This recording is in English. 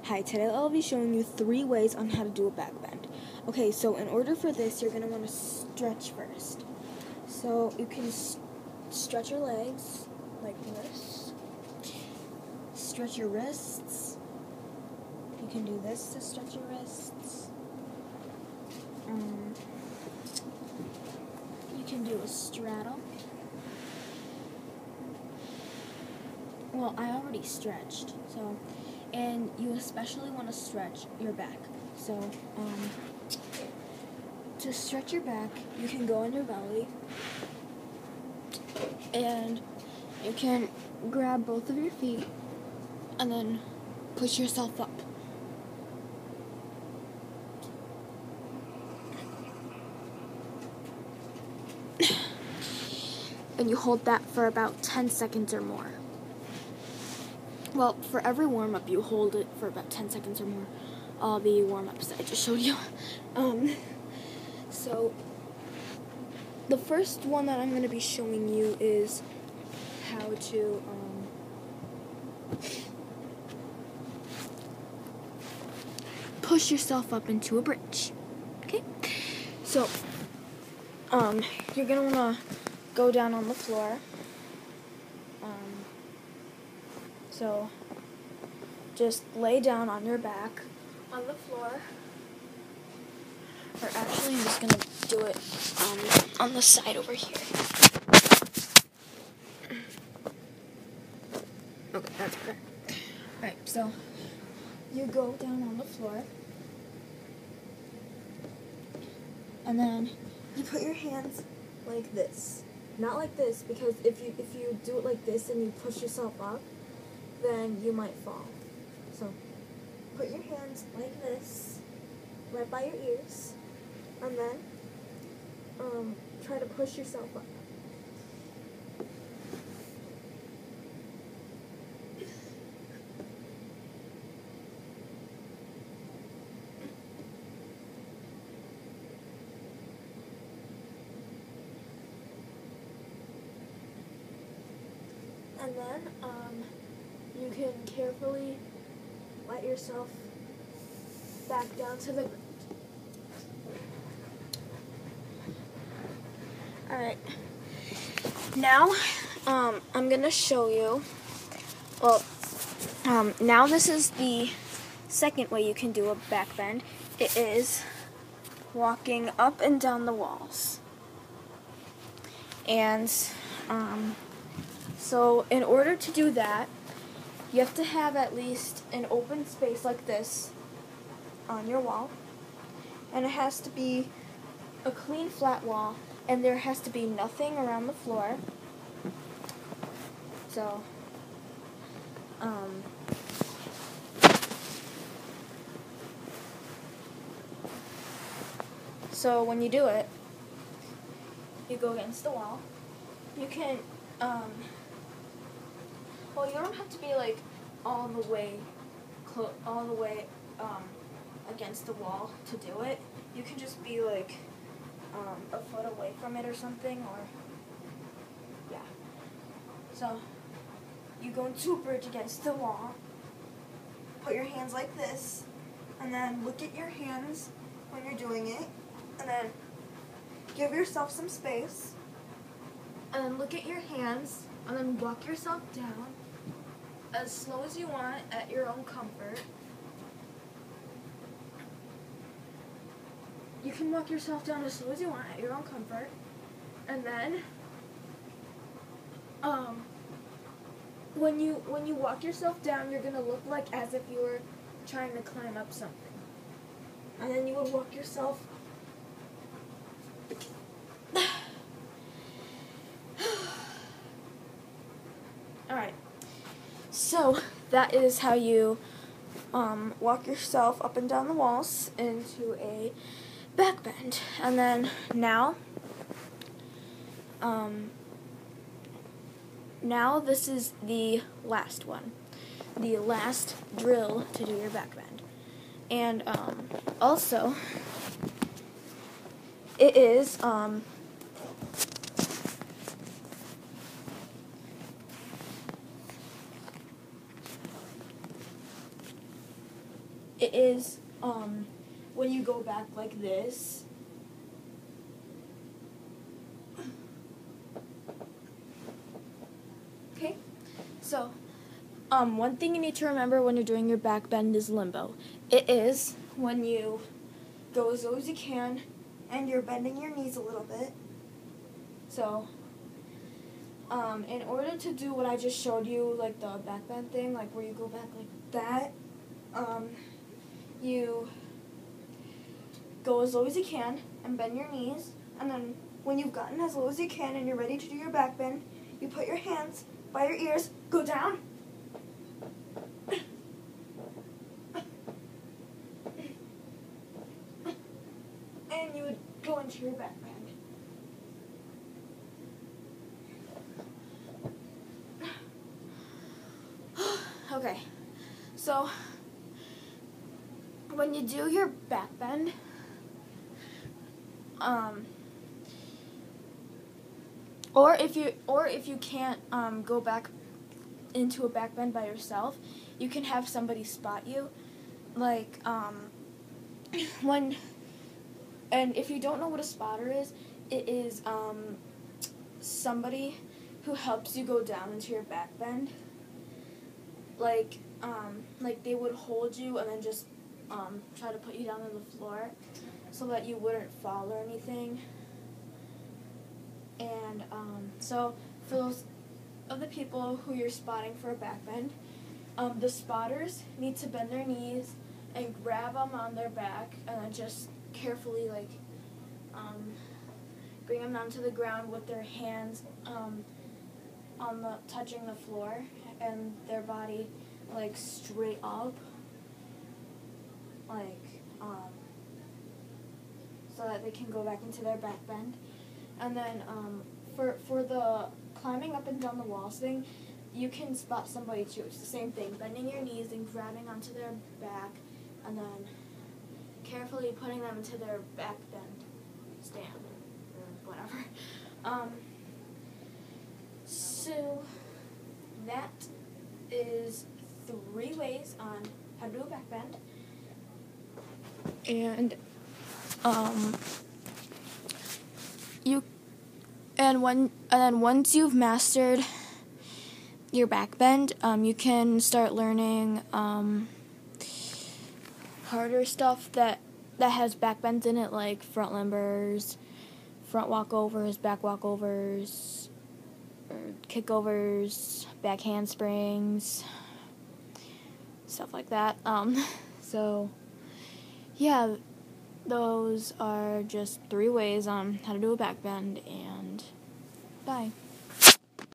Hi, today I'll be showing you 3 ways on how to do a back bend. Okay, so in order for this, you're going to want to stretch first. So you can stretch your legs like this. Stretch your wrists. You can do this to stretch your wrists. You can do a straddle. Well, I already stretched, so... And you especially want to stretch your back. So, to stretch your back, you can go on your belly, and you can grab both of your feet, and then push yourself up. And you hold that for about 10 seconds or more. Well, for every warm-up, you hold it for about 10 seconds or more. All the warm-ups that I just showed you. So, the first one that I'm going to be showing you is how to, push yourself up into a bridge. Okay? So, you're going to want to go down on the floor. So, just lay down on your back on the floor. Or actually, I'm just going to do it on the side over here. Okay, that's better. Alright, so you go down on the floor. And then you put your hands like this. Not like this, because if you do it like this and you push yourself up, then you might fall. So, put your hands like this, right by your ears, and then try to push yourself up. And then, you can carefully let yourself back down to the ground. Alright. Now, I'm going to show you, now this is the second way you can do a back bend. It is walking up and down the walls. And, so in order to do that, you have to have at least an open space like this on your wall. And it has to be a clean, flat wall. And there has to be nothing around the floor. So when you do it, you go against the wall. You can, well, you don't have to be like all the way against the wall to do it. You can just be like a foot away from it or something, or yeah. So you go into a bridge against the wall. Put your hands like this, and then look at your hands when you're doing it, and then give yourself some space, and then look at your hands, and then walk yourself down as slow as you want at your own comfort. You can walk yourself down as slow as you want at your own comfort, and then when you walk yourself down, you're gonna look like as if you were trying to climb up something, and then you would walk yourself. All right. So that is how you walk yourself up and down the walls into a back bend. And then now this is the last one, the last drill to do your back bend. And also it is it is when you go back like this. Okay, so one thing you need to remember when you're doing your back bend is limbo. It is when you go as low as you can and you're bending your knees a little bit. So in order to do what I just showed you, like the back bend thing, like where you go back like that, you go as low as you can and bend your knees, and then when you've gotten as low as you can and you're ready to do your back bend, you put your hands by your ears, go down, and you would go into your back bend. Okay, so when you do your back bend, or if you can't go back into a back bend by yourself, you can have somebody spot you, like and if you don't know what a spotter is, it is somebody who helps you go down into your back bend. Like they would hold you and then just try to put you down on the floor so that you wouldn't fall or anything. And so for those of the people who you're spotting for a back bend, the spotters need to bend their knees and grab them on their back and then just carefully bring them down to the ground with their hands touching the floor and their body like straight up, so that they can go back into their back bend. And then for the climbing up and down the walls thing, you can spot somebody too. It's the same thing, bending your knees and grabbing onto their back and then carefully putting them into their back bend stand or whatever. So that is 3 ways on how to do a back bend. And then once you've mastered your back bend, you can start learning harder stuff that has back bends in it, like front limbers, front walkovers, back walkovers, or kickovers, back handsprings, stuff like that. So yeah, those are just 3 ways on how to do a back bend, and bye.